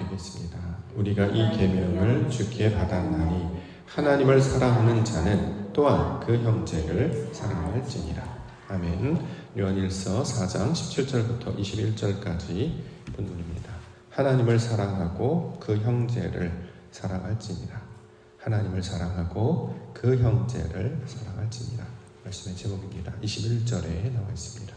기도드리겠습니다. 우리가 이 계명을 주께 받았나니 하나님을 사랑하는 자는 또한 그 형제를 사랑할지니라. 아멘. 요한일서 4장 17절부터 21절까지 본문입니다. 하나님을 사랑하고 그 형제를 사랑할지니라. 하나님을 사랑하고 그 형제를 사랑할지니라. 말씀의 제목입니다. 21절에 나와 있습니다.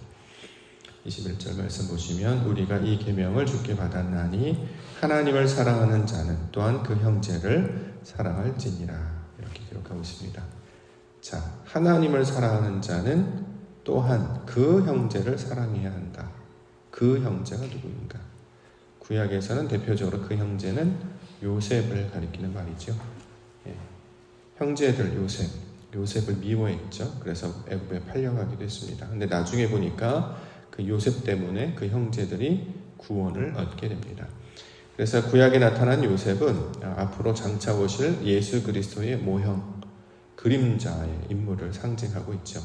21절 말씀 보시면 우리가 이 계명을 주께 받았나니 하나님을 사랑하는 자는 또한 그 형제를 사랑할지니라. 이렇게 기록하고 있습니다. 자, 하나님을 사랑하는 자는 또한 그 형제를 사랑해야 한다. 그 형제가 누구인가? 구약에서는 대표적으로 그 형제는 요셉을 가리키는 말이죠. 형제들 요셉을 미워했죠. 그래서 애굽에 팔려가기도 했습니다. 근데 나중에 보니까 그 요셉 때문에 그 형제들이 구원을 얻게 됩니다. 그래서 구약에 나타난 요셉은 앞으로 장차 오실 예수 그리스도의 모형, 그림자의 인물을 상징하고 있죠.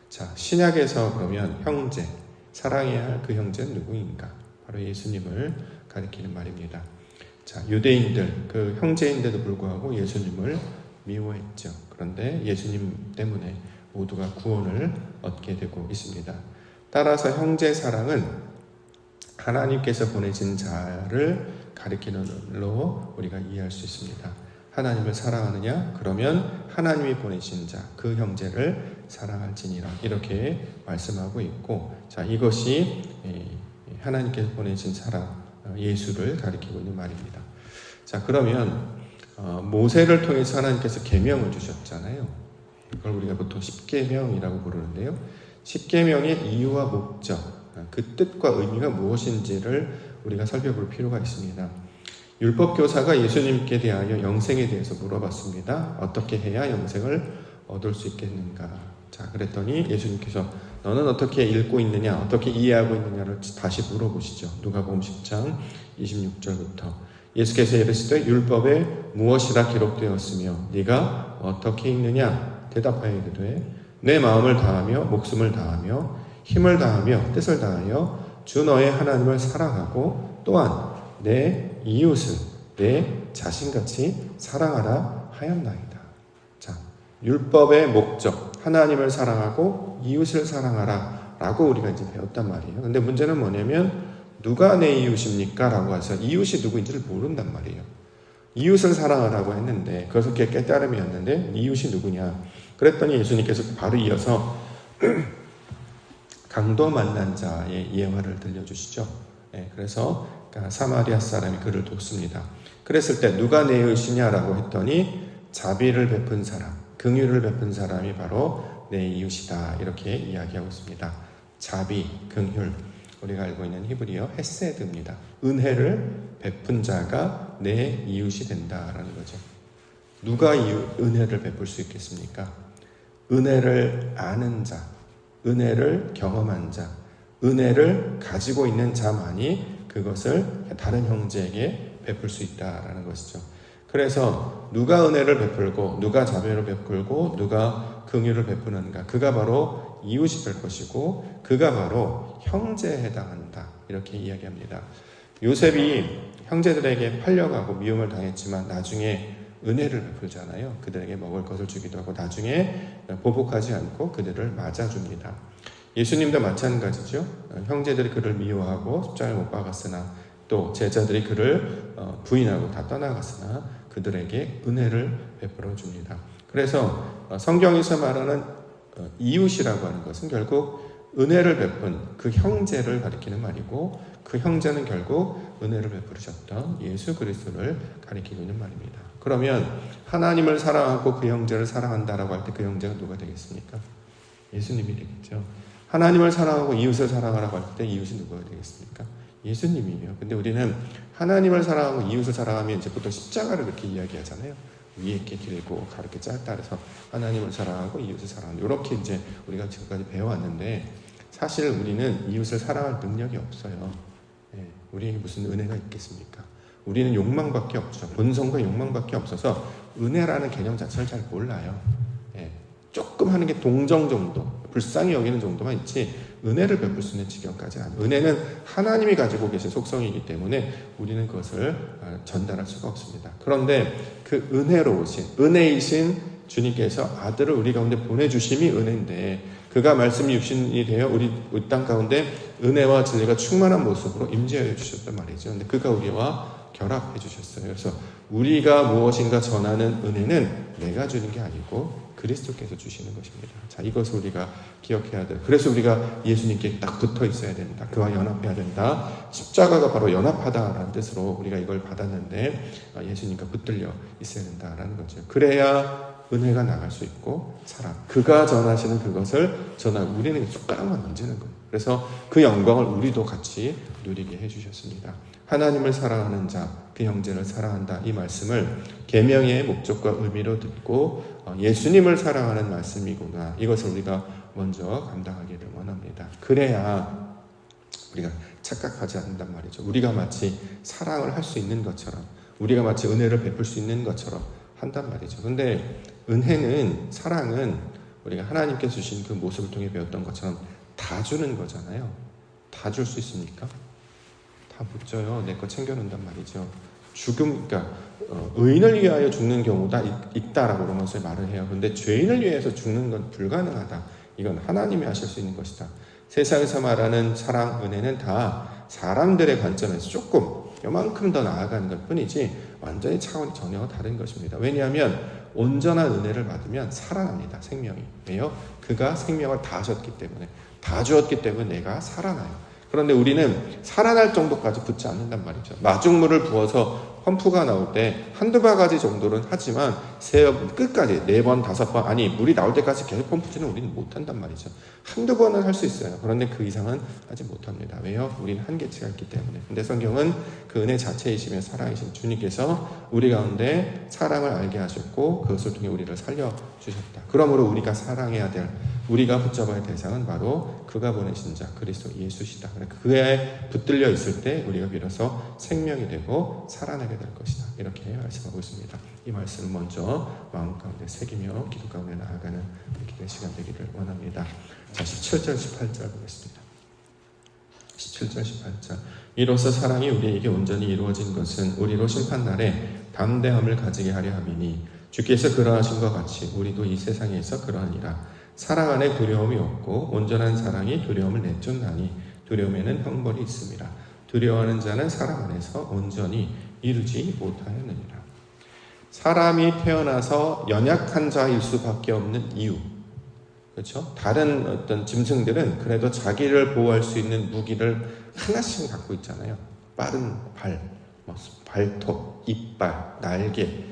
자, 신약에서 그러면 형제, 사랑해야 할 그 형제는 누구인가? 바로 예수님을 가리키는 말입니다. 자, 유대인들, 그 형제인데도 불구하고 예수님을 미워했죠. 그런데 예수님 때문에 모두가 구원을 얻게 되고 있습니다. 따라서 형제 사랑은 하나님께서 보내신 자를 가리키는 로 우리가 이해할 수 있습니다. 하나님을 사랑하느냐? 그러면 하나님이 보내신 자, 그 형제를 사랑할지니라. 이렇게 말씀하고 있고, 자, 이것이 하나님께서 보내신 사랑, 예수를 가리키고 있는 말입니다. 자, 그러면 모세를 통해서 하나님께서 계명을 주셨잖아요. 이걸 우리가 보통 십계명이라고 부르는데요. 십계명의 이유와 목적, 그 뜻과 의미가 무엇인지를 우리가 살펴볼 필요가 있습니다. 율법교사가 예수님께 대하여 영생에 대해서 물어봤습니다. 어떻게 해야 영생을 얻을 수 있겠는가? 자, 그랬더니 예수님께서 너는 어떻게 읽고 있느냐? 어떻게 이해하고 있느냐를 다시 물어보시죠. 누가복음 10장 26절부터 예수께서 이르시되 율법에 무엇이라 기록되었으며 네가 어떻게 읽느냐? 대답하여 이르되 내 마음을 다하며 목숨을 다하며 힘을 다하며 뜻을 다하여 주 너의 하나님을 사랑하고 또한 내 이웃을 내 자신같이 사랑하라 하였나이다. 자, 율법의 목적, 하나님을 사랑하고 이웃을 사랑하라 라고 우리가 이제 배웠단 말이에요. 근데 문제는 뭐냐면 누가 내 이웃입니까? 라고 해서 이웃이 누구인지를 모른단 말이에요. 이웃을 사랑하라고 했는데 그것을 깨달음이었는데 이웃이 누구냐? 그랬더니 예수님께서 바로 이어서 강도 만난 자의 예화를 들려주시죠. 그래서 사마리아 사람이 그를 돕습니다. 그랬을 때 누가 내 이웃이냐라고 했더니 자비를 베푼 사람, 긍휼을 베푼 사람이 바로 내 이웃이다. 이렇게 이야기하고 있습니다. 자비, 긍휼, 우리가 알고 있는 히브리어 헤세드입니다. 은혜를 베푼 자가 내 이웃이 된다라는 거죠. 누가 은혜를 베풀 수 있겠습니까? 은혜를 아는 자, 은혜를 경험한 자, 은혜를 가지고 있는 자만이 그것을 다른 형제에게 베풀 수 있다라는 것이죠. 그래서 누가 은혜를 베풀고 누가 자비를 베풀고 누가 긍휼을 베푸는가, 그가 바로 이웃이 될 것이고 그가 바로 형제에 해당한다. 이렇게 이야기합니다. 요셉이 형제들에게 팔려가고 미움을 당했지만 나중에 은혜를 베풀잖아요. 그들에게 먹을 것을 주기도 하고 나중에 보복하지 않고 그들을 맞아줍니다. 예수님도 마찬가지죠. 형제들이 그를 미워하고 십자가에 못 박았으나 또 제자들이 그를 부인하고 다 떠나갔으나 그들에게 은혜를 베풀어 줍니다. 그래서 성경에서 말하는 이웃이라고 하는 것은 결국 은혜를 베푼 그 형제를 가리키는 말이고 그 형제는 결국 은혜를 베푸셨던 예수 그리스도를 가리키고 있는 말입니다. 그러면 하나님을 사랑하고 그 형제를 사랑한다라고 할 때 그 형제가 누가 되겠습니까? 예수님이 되겠죠. 하나님을 사랑하고 이웃을 사랑하라고 할 때 이웃이 누가 되겠습니까? 예수님이에요. 근데 우리는 하나님을 사랑하고 이웃을 사랑하면 이제 보통 십자가를 그렇게 이야기하잖아요. 위에 이렇게 길고 가르게 짧다 그래서 하나님을 사랑하고 이웃을 사랑한다. 이렇게 이제 우리가 지금까지 배워왔는데 사실 우리는 이웃을 사랑할 능력이 없어요. 우리에게 무슨 은혜가 있겠습니까? 우리는 욕망밖에 없죠. 본성과 욕망밖에 없어서 은혜라는 개념 자체를 잘 몰라요. 조금 하는 게 동정 정도, 불쌍히 여기는 정도만 있지 은혜를 베풀 수 있는 지경까지는 아니에요. 은혜는 하나님이 가지고 계신 속성이기 때문에 우리는 그것을 전달할 수가 없습니다. 그런데 그 은혜로우신, 은혜이신 주님께서 아들을 우리 가운데 보내주심이 은혜인데, 그가 말씀이 육신이 되어 우리 땅 가운데 은혜와 진리가 충만한 모습으로 임재하여 주셨단 말이죠. 근데 그가 우리와 결합해 주셨어요. 그래서 우리가 무엇인가 전하는 은혜는 내가 주는 게 아니고 그리스도께서 주시는 것입니다. 자, 이것을 우리가 기억해야 돼요. 그래서 우리가 예수님께 딱 붙어 있어야 된다. 그와 연합해야 된다. 십자가가 바로 연합하다라는 뜻으로 우리가 이걸 받았는데 예수님과 붙들려 있어야 된다라는 거죠. 그래야 은혜가 나갈 수 있고 사랑, 그가 전하시는 그것을 전하고 우리는 숟가락만 얹는 거예요. 그래서 그 영광을 우리도 같이 누리게 해주셨습니다. 하나님을 사랑하는 자, 그 형제를 사랑한다, 이 말씀을 계명의 목적과 의미로 듣고 예수님을 사랑하는 말씀이구나, 이것을 우리가 먼저 감당하기를 원합니다. 그래야 우리가 착각하지 않는단 말이죠. 우리가 마치 사랑을 할 수 있는 것처럼, 우리가 마치 은혜를 베풀 수 있는 것처럼 한단 말이죠. 근데 은혜는, 사랑은 우리가 하나님께서 주신 그 모습을 통해 배웠던 것처럼 다 주는 거잖아요. 다 줄 수 있습니까? 다 못 줘요. 내 거 챙겨놓는단 말이죠. 죽음, 그러니까 의인을 위하여 죽는 경우가 있다라고 로마서에 말을 해요. 그런데 죄인을 위해서 죽는 건 불가능하다. 이건 하나님이 하실 수 있는 것이다. 세상에서 말하는 사랑, 은혜는 다 사람들의 관점에서 조금 요만큼 더 나아가는 것 뿐이지 완전히 차원이 전혀 다른 것입니다. 왜냐하면 온전한 은혜를 받으면 살아납니다. 생명이. 왜요? 그가 생명을 다 하셨기 때문에, 다 주었기 때문에 내가 살아나요. 그런데 우리는 살아날 정도까지 붙지 않는단 말이죠. 마중물을 부어서 펌프가 나올 때 한두 바가지 정도는 하지만 끝까지 4번, 5번, 아니 물이 나올 때까지 계속 펌프지는 우리는 못한단 말이죠. 한두 번은 할 수 있어요. 그런데 그 이상은 하지 못합니다. 왜요? 우리는 한계치가 있기 때문에. 근데 성경은 그 은혜 자체이시며 사랑이신 주님께서 우리 가운데 사랑을 알게 하셨고 그것을 통해 우리를 살려주셨다. 그러므로 우리가 사랑해야 될, 우리가 붙잡아야 할 대상은 바로 그가 보내신 자 그리스도 예수시다. 그에 붙들려 있을 때 우리가 비로소 생명이 되고 살아나게 될 것이다. 이렇게 말씀하고 있습니다. 이 말씀을 먼저 마음 가운데 새기며 기도 가운데 나아가는 기도의 시간 되기를 원합니다. 자, 17절 18절 보겠습니다. 17절 18절. 이로써 사랑이 우리에게 온전히 이루어진 것은 우리로 심판날에 담대함을 가지게 하려 함이니 주께서 그러하신 것 같이 우리도 이 세상에서 그러하니라. 사랑 안에 두려움이 없고 온전한 사랑이 두려움을 내쫓나니 두려움에는 형벌이 있습니다. 두려워하는 자는 사랑 안에서 온전히 이루지 못하였느니라. 사람이 태어나서 연약한 자일 수밖에 없는 이유, 그렇죠? 다른 어떤 짐승들은 그래도 자기를 보호할 수 있는 무기를 하나씩 갖고 있잖아요. 빠른 발, 발톱, 이빨, 날개,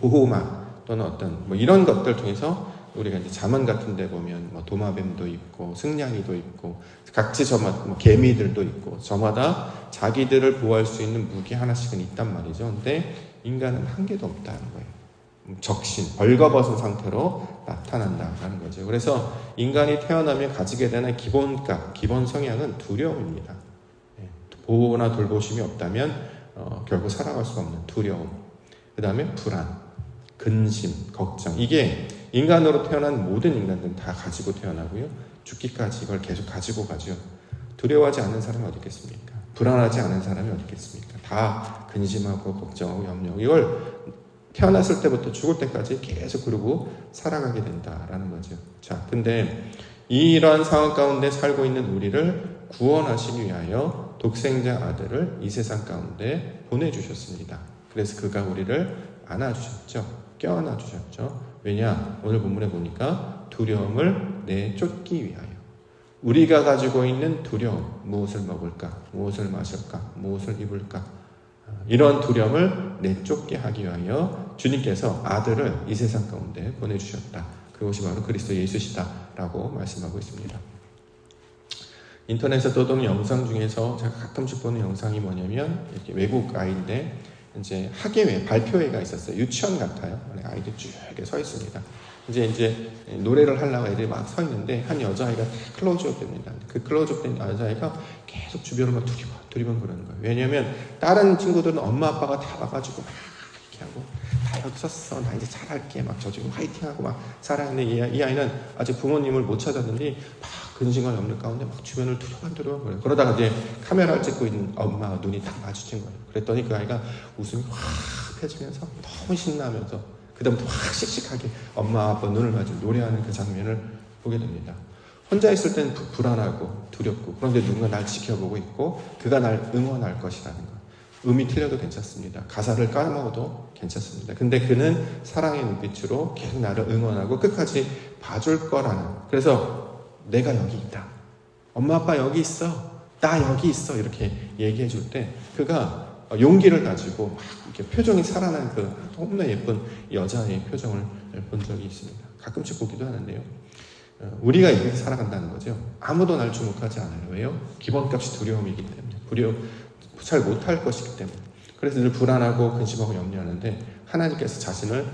보호막 또는 어떤 이런 것들 통해서 우리가 이제 잠언 같은 데 보면 도마뱀도 있고 승냥이도 있고 각지 저마다 개미들도 있고 저마다 자기들을 보호할 수 있는 무기 하나씩은 있단 말이죠. 근데 인간은 한 개도 없다는 거예요. 적신, 벌거벗은 상태로 나타난다는 거죠. 그래서 인간이 태어나면 가지게 되는 기본값, 기본 성향은 두려움입니다. 보호나 돌보심이 없다면 결국 살아갈 수가 없는 두려움, 그 다음에 불안, 근심, 걱정. 이게 인간으로 태어난 모든 인간들은 다 가지고 태어나고요. 죽기까지 이걸 계속 가지고 가죠. 두려워하지 않는 사람이 어디 있겠습니까? 불안하지 않은 사람이 어디 있겠습니까? 다 근심하고 걱정하고 염려하고 이걸 태어났을 때부터 죽을 때까지 계속 그러고 살아가게 된다라는 거죠. 자, 근데 이런 상황 가운데 살고 있는 우리를 구원하시기 위하여 독생자 아들을 이 세상 가운데 보내주셨습니다. 그래서 그가 우리를 안아주셨죠. 껴안아주셨죠. 왜냐? 오늘 본문에 보니까 두려움을 내쫓기 위하여. 우리가 가지고 있는 두려움, 무엇을 먹을까? 무엇을 마실까? 무엇을 입을까? 이런 두려움을 내쫓게 하기 위하여 주님께서 아들을 이 세상 가운데 보내주셨다. 그것이 바로 그리스도 예수시다라고 말씀하고 있습니다. 인터넷에 떠도는 영상 중에서 제가 가끔씩 보는 영상이 뭐냐면 이렇게 외국 아이인데 이제 학예회, 발표회가 있었어요. 유치원 같아요. 아이들 쭉 이렇게 서 있습니다. 이제 노래를 하려고 애들이 막 서 있는데 한 여자아이가 클로즈업 됩니다. 그 클로즈업 된 여자아이가 계속 주변을 막 두리번 그러는 거예요. 왜냐하면 다른 친구들은 엄마 아빠가 다 와가지고 막 이렇게 하고 다 여기 섰어. 나 이제 잘할게. 막 저 지금 화이팅하고 막 사랑하는데 이 아이는 아직 부모님을 못 찾았는데 막 근심과 염려 가운데 막 주변을 두려워한 거예요. 그러다가 이제 카메라를 찍고 있는 엄마와 눈이 딱 마주친 거예요. 그랬더니 그 아이가 웃음이 확 펴지면서 너무 신나면서 그다음부터 확 씩씩하게 엄마 아빠 눈을 마주치고 노래하는 그 장면을 보게 됩니다. 혼자 있을 때는 불안하고 두렵고, 그런데 누군가 날 지켜보고 있고 그가 날 응원할 것이라는 것. 음이 틀려도 괜찮습니다. 가사를 까먹어도 괜찮습니다. 근데 그는 사랑의 눈빛으로 계속 나를 응원하고 끝까지 봐줄 거라는. 그래서 내가 여기 있다. 엄마 아빠 여기 있어. 나 여기 있어. 이렇게 얘기해 줄 때 그가 용기를 가지고 막 이렇게 표정이 살아난 그 너무나 예쁜 여자의 표정을 본 적이 있습니다. 가끔씩 보기도 하는데요. 우리가 이렇게 살아간다는 거죠. 아무도 날 주목하지 않아요. 왜요? 기본값이 두려움이기 때문에. 잘 못할 것이기 때문에. 그래서 늘 불안하고 근심하고 염려하는데 하나님께서 자신을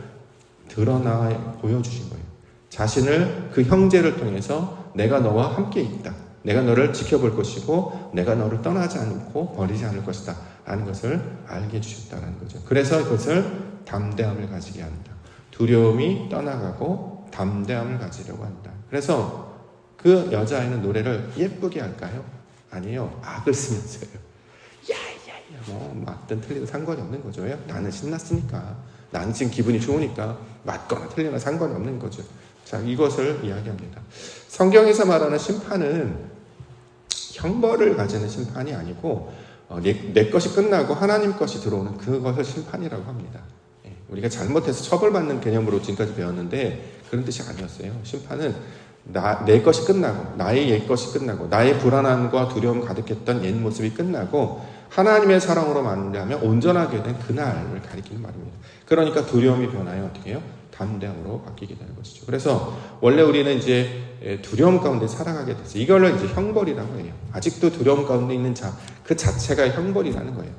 드러나 보여주신 거예요. 자신을 그 형제를 통해서 내가 너와 함께 있다. 내가 너를 지켜볼 것이고 내가 너를 떠나지 않고 버리지 않을 것이다 라는 것을 알게 해주셨다는 거죠. 그래서 이것을 담대함을 가지게 한다. 두려움이 떠나가고 담대함을 가지려고 한다. 그래서 그 여자아이는 노래를 예쁘게 할까요? 아니요. 악을 쓰면서요. 야야야 뭐 맞든 틀리든 상관이 없는 거죠. 나는 신났으니까. 나는 지금 기분이 좋으니까 맞거나 틀리거나 상관이 없는 거죠. 자, 이것을 이야기합니다. 성경에서 말하는 심판은 형벌을 가지는 심판이 아니고 내 것이 끝나고 하나님 것이 들어오는 그것을 심판이라고 합니다. 우리가 잘못해서 처벌받는 개념으로 지금까지 배웠는데 그런 뜻이 아니었어요. 심판은 내 것이 끝나고 나의 옛 것이 끝나고 나의 불안함과 두려움 가득했던 옛 모습이 끝나고 하나님의 사랑으로 만나면 온전하게 된 그날을 가리키는 말입니다. 그러니까 두려움이 변하여 어떻게 해요? 담대함으로 바뀌게 되는 것이죠. 그래서 원래 우리는 이제 두려움 가운데 살아가게 돼서 이걸로 이제 형벌이라고 해요. 아직도 두려움 가운데 있는 자, 그 자체가 형벌이라는 거예요.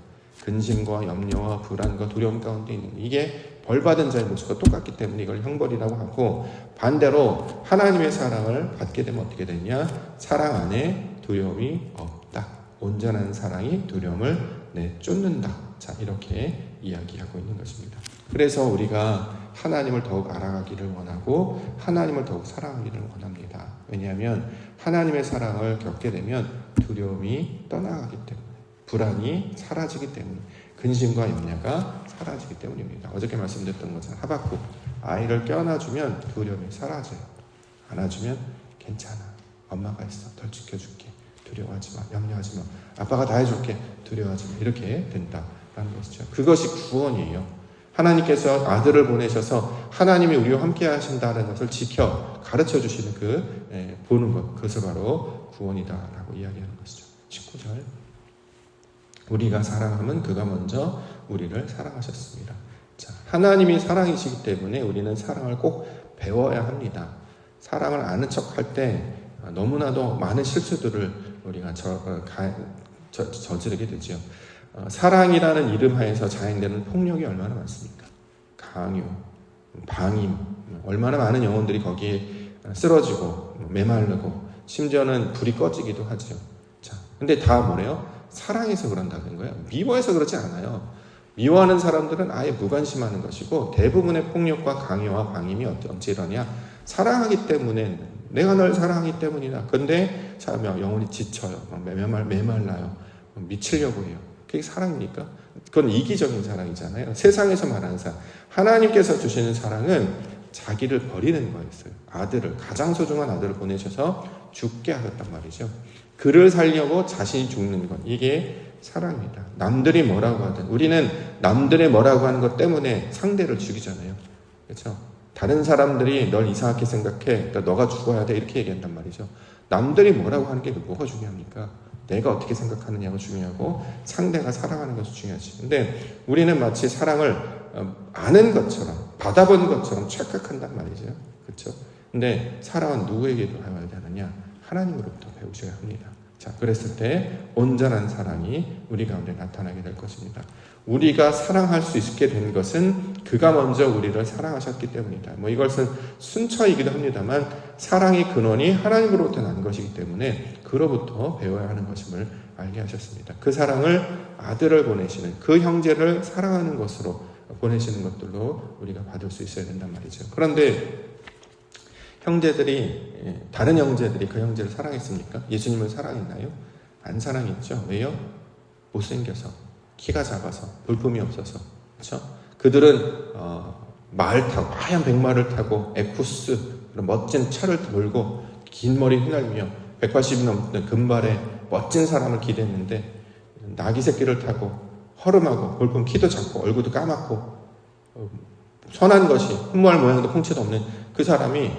근심과 염려와 불안과 두려움 가운데 있는 이게 벌받은 자의 모습과 똑같기 때문에 이걸 형벌이라고 하고, 반대로 하나님의 사랑을 받게 되면 어떻게 되냐? 사랑 안에 두려움이 없다. 온전한 사랑이 두려움을 내쫓는다. 자, 이렇게 이야기하고 있는 것입니다. 그래서 우리가 하나님을 더욱 알아가기를 원하고 하나님을 더욱 사랑하기를 원합니다. 왜냐하면 하나님의 사랑을 겪게 되면 두려움이 떠나가기 때문에, 불안이 사라지기 때문에, 근심과 염려가 사라지기 때문입니다. 어저께 말씀드렸던 것처럼 하박국, 아이를 껴안아주면 두려움이 사라져요. 안아주면 괜찮아. 엄마가 있어. 덜 지켜줄게. 두려워하지 마. 염려하지 마. 아빠가 다 해줄게. 두려워하지 마. 이렇게 된다라는 것이죠. 그것이 구원이에요. 하나님께서 아들을 보내셔서 하나님이 우리와 함께 하신다는 것을 지켜 가르쳐 주시는 보는 것, 그것을 바로 구원이다라고 이야기하는 것이죠. 19절. 우리가 사랑하면 그가 먼저 우리를 사랑하셨습니다. 자, 하나님이 사랑이시기 때문에 우리는 사랑을 꼭 배워야 합니다. 사랑을 아는 척 할 때 너무나도 많은 실수들을 우리가 저지르게 되죠. 사랑이라는 이름 하에서 자행되는 폭력이 얼마나 많습니까? 강요, 방임, 얼마나 많은 영혼들이 거기에 쓰러지고 메마르고 심지어는 불이 꺼지기도 하죠. 자, 근데 다 뭐래요? 사랑해서 그런다는 거예요. 미워해서 그렇지 않아요. 미워하는 사람들은 아예 무관심하는 것이고, 대부분의 폭력과 강요와 방임이 어찌 이러냐? 사랑하기 때문에, 내가 널 사랑하기 때문이다. 근데 영혼이 지쳐요. 메말라요. 미치려고 해요. 그게 사랑입니까? 그건 이기적인 사랑이잖아요. 세상에서 말하는 사랑. 하나님께서 주시는 사랑은 자기를 버리는 거였어요. 아들을, 가장 소중한 아들을 보내셔서 죽게 하셨단 말이죠. 그를 살려고 자신이 죽는 것, 이게 사랑입니다. 남들이 뭐라고 하든, 우리는 남들이 뭐라고 하는 것 때문에 상대를 죽이잖아요. 그렇죠? 다른 사람들이 널 이상하게 생각해, 그러니까 너가 죽어야 돼, 이렇게 얘기한단 말이죠. 남들이 뭐라고 하는 게 뭐가 중요합니까? 내가 어떻게 생각하느냐가 중요하고 상대가 사랑하는 것이 중요하지. 근데 우리는 마치 사랑을 아는 것처럼, 받아본 것처럼 착각한단 말이죠. 그렇죠? 근데 사랑은 누구에게도 해야 되느냐? 하나님으로부터 배우셔야 합니다. 자, 그랬을 때 온전한 사랑이 우리 가운데 나타나게 될 것입니다. 우리가 사랑할 수 있게 된 것은 그가 먼저 우리를 사랑하셨기 때문이다. 이것은 순처이기도 합니다만, 사랑의 근원이 하나님으로부터 난 것이기 때문에 그로부터 배워야 하는 것임을 알게 하셨습니다. 그 사랑을 아들을 보내시는, 그 형제를 사랑하는 것으로 보내시는 것들로 우리가 받을 수 있어야 된단 말이죠. 그런데 형제들이 다른 형제들이 그 형제를 사랑했습니까? 예수님을 사랑했나요? 안 사랑했죠. 왜요? 못생겨서, 키가 작아서, 볼품이 없어서. 그렇죠? 그들은 말 타고 하얀 백마를 타고 에쿠스 그런 멋진 차를 몰고 긴 머리 휘날리며 180이 넘는 금발의 멋진 사람을 기대했는데 나귀 새끼를 타고 허름하고 볼품 키도 작고 얼굴도 까맣고 선한 것이 흠모할 모양도 풍채도 없는 그 사람이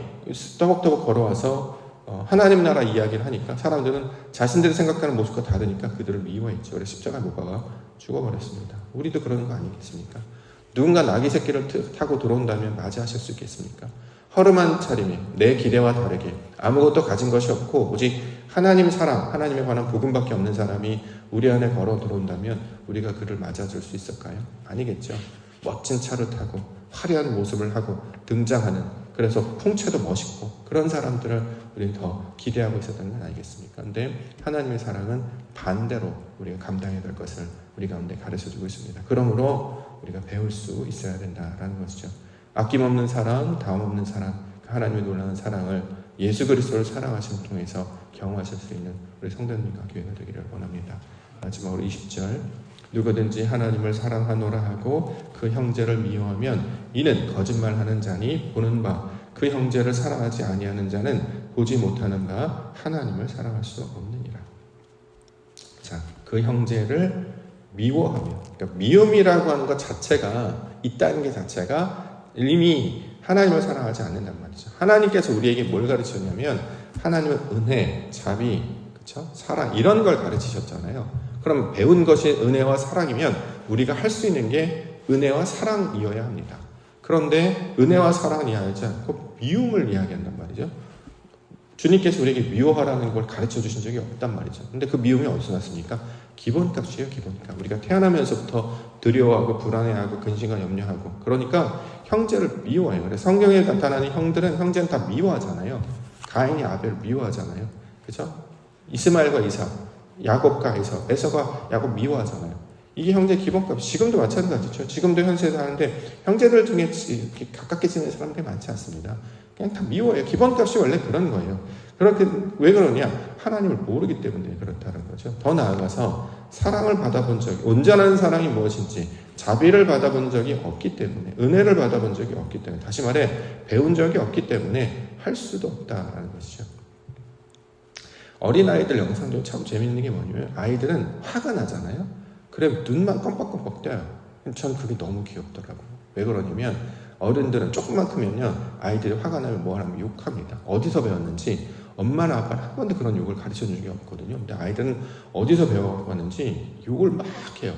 떠벅떠벅 걸어와서 하나님 나라 이야기를 하니까 사람들은 자신들이 생각하는 모습과 다르니까 그들을 미워했죠. 그래서 십자가에 못 박아 죽어버렸습니다. 우리도 그런 거 아니겠습니까? 누군가 나귀 새끼를 타고 들어온다면 맞이하실 수 있겠습니까? 허름한 차림에 내 기대와 다르게 아무것도 가진 것이 없고 오직 하나님 사랑, 하나님에 관한 복음밖에 없는 사람이 우리 안에 걸어 들어온다면 우리가 그를 맞아줄 수 있을까요? 아니겠죠. 멋진 차를 타고 화려한 모습을 하고 등장하는, 그래서 풍채도 멋있고 그런 사람들을 우리는 더 기대하고 있었던 건 아니겠습니까? 근데 하나님의 사랑은 반대로 우리가 감당해야 될 것을 우리 가운데 가르쳐주고 있습니다. 그러므로 우리가 배울 수 있어야 된다라는 것이죠. 아낌없는 사랑, 다음없는 사랑, 하나님의 놀라운 사랑을 예수 그리스도를 사랑하심을 통해서 경험하실 수 있는 우리 성도님과 교회가 되기를 원합니다. 마지막으로 20절, 누구든지 하나님을 사랑하노라 하고 그 형제를 미워하면 이는 거짓말하는 자니 보는 바 그 형제를 사랑하지 아니하는 자는 보지 못하는 바 하나님을 사랑할 수 없느니라. 자, 그 형제를 미워하며, 그러니까 미움이라고 하는 것 자체가 있다는 게 자체가 이미 하나님을 사랑하지 않는단 말이죠. 하나님께서 우리에게 뭘 가르치셨냐면 하나님은 은혜, 자비, 그렇죠? 사랑 이런 걸 가르치셨잖아요. 그럼 배운 것이 은혜와 사랑이면 우리가 할 수 있는 게 은혜와 사랑이어야 합니다. 그런데 은혜와 사랑은 이해하지 않고 미움을 이야기한단 말이죠. 주님께서 우리에게 미워하라는 걸 가르쳐 주신 적이 없단 말이죠. 근데 그 미움이 어디서 났습니까? 기본값이에요, 기본값. 우리가 태어나면서부터 두려워하고 불안해하고 근심과 염려하고, 그러니까 형제를 미워해요. 그래서 성경에 나타나는 형제는 다 미워하잖아요. 가인이 아벨을 미워하잖아요. 그죠? 이스마엘과 이삭, 야곱과 에서가 야곱 미워하잖아요. 이게 형제 기본값. 지금도 마찬가지죠. 지금도 현세에서 하는데 형제들 중에 이렇게 가깝게 지내는 사람들이 많지 않습니다. 그냥 다 미워해요. 기본값이 원래 그런 거예요. 그렇게 왜 그러냐? 하나님을 모르기 때문에 그렇다는 거죠. 더 나아가서 사랑을 받아본 적이, 온전한 사랑이 무엇인지, 자비를 받아본 적이 없기 때문에, 은혜를 받아본 적이 없기 때문에, 다시 말해 배운 적이 없기 때문에 할 수도 없다라는 것이죠. 어린아이들 영상 중에 참 재밌는 게 뭐냐면 아이들은 화가 나잖아요. 그래 눈만 껌뻑껌뻑 떼요. 전 그게 너무 귀엽더라고요. 왜 그러냐면 어른들은 조금만 크면요, 아이들이 화가 나면 뭐 하면 욕합니다. 어디서 배웠는지 엄마나 아빠는 한 번도 그런 욕을 가르쳐 준 적이 없거든요. 근데 아이들은 어디서 배워왔는지 욕을 막 해요.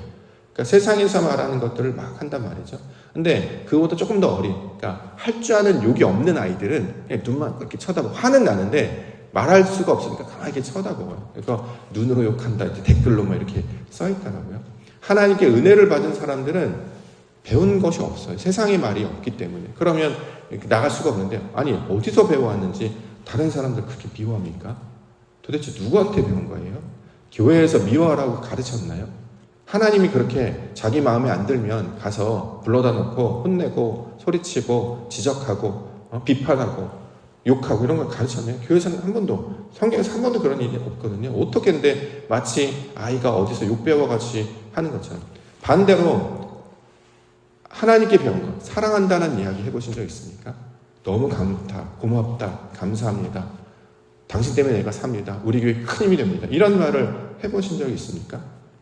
그러니까 세상에서 말하는 것들을 막 한단 말이죠. 근데 그보다 조금 더 어린, 그러니까 할 줄 아는 욕이 없는 아이들은 그냥 눈만 이렇게 쳐다보고 화는 나는데 말할 수가 없으니까 가만히 쳐다보고요. 그래서 눈으로 욕한다, 이제 댓글로 막 이렇게 써있더라고요. 하나님께 은혜를 받은 사람들은 배운 것이 없어요. 세상의 말이 없기 때문에. 그러면 나갈 수가 없는데, 아니 어디서 배워왔는지 다른 사람들 그렇게 미워합니까? 도대체 누구한테 배운 거예요? 교회에서 미워하라고 가르쳤나요? 하나님이 그렇게 자기 마음에 안 들면 가서 불러다 놓고 혼내고 소리치고 지적하고 비판하고 욕하고 이런 걸 가르쳤나요? 교회에서는 한 번도, 성경에서 한 번도 그런 일이 없거든요. 어떻게 했는데 마치 아이가 어디서 욕 배워같이 하는 것처럼. 반대로 하나님께 배운 것, 사랑한다는 이야기 해보신 적 있습니까? 너무 고맙다, 감사합니다, 당신 때문에 내가 삽니다, 우리 교회 큰 힘이 됩니다, 이런 말을 해보신 적이 있습니까?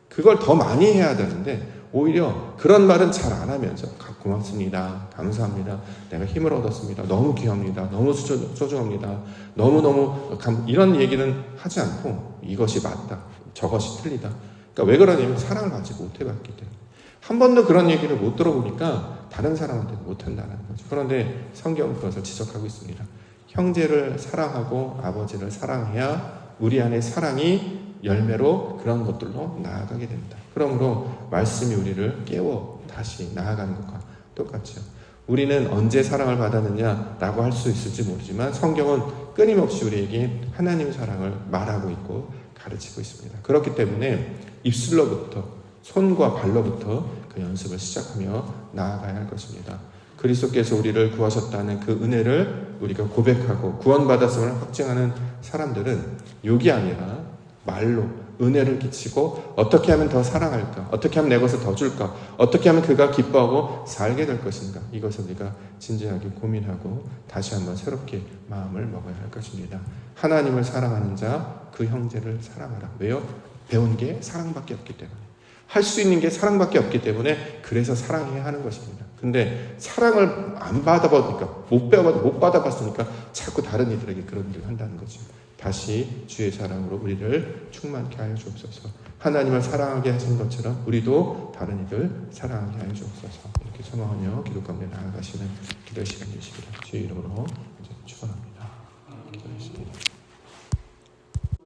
그걸 더 많이 해야 되는데 오히려 그런 말은 잘 안 하면서 고맙습니다, 감사합니다, 내가 힘을 얻었습니다, 너무 귀합니다, 너무 소중합니다, 너무너무 이런 얘기는 하지 않고 이것이 맞다, 저것이 틀리다. 그러니까 왜 그러냐면 사랑을 받지 못해봤기 때문에. 한 번도 그런 얘기를 못 들어보니까 다른 사람한테 못한다는 거죠. 그런데 성경은 그것을 지적하고 있습니다. 형제를 사랑하고 아버지를 사랑해야 우리 안에 사랑이 열매로 그런 것들로 나아가게 된다. 그러므로 말씀이 우리를 깨워 다시 나아가는 것과 똑같죠. 우리는 언제 사랑을 받았느냐라고 할 수 있을지 모르지만 성경은 끊임없이 우리에게 하나님의 사랑을 말하고 있고 가르치고 있습니다. 그렇기 때문에 입술로부터, 손과 발로부터 그 연습을 시작하며 나아가야 할 것입니다. 그리스도께서 우리를 구하셨다는 그 은혜를 우리가 고백하고 구원받았음을 확증하는 사람들은 욕이 아니라 말로 은혜를 끼치고 어떻게 하면 더 사랑할까? 어떻게 하면 내 것을 더 줄까? 어떻게 하면 그가 기뻐하고 살게 될 것인가? 이것을 우리가 진지하게 고민하고 다시 한번 새롭게 마음을 먹어야 할 것입니다. 하나님을 사랑하는 자, 그 형제를 사랑하라. 왜요? 배운 게 사랑밖에 없기 때문에. 할 수 있는 게 사랑밖에 없기 때문에 그래서 사랑해야 하는 것입니다. 근데 사랑을 안 받아보니까 못 받아봤으니까 자꾸 다른 이들에게 그런 일을 한다는 거죠. 다시 주의 사랑으로 우리를 충만케 하여 주옵소서. 하나님을 사랑하게 하신 것처럼 우리도 다른 이들 사랑하게 하여 주옵소서. 이렇게 소망하며 기도 가운데 나아가시는 기도 시간 되시기를 주의 이름으로 이제 축원합니다. 기도했습니다.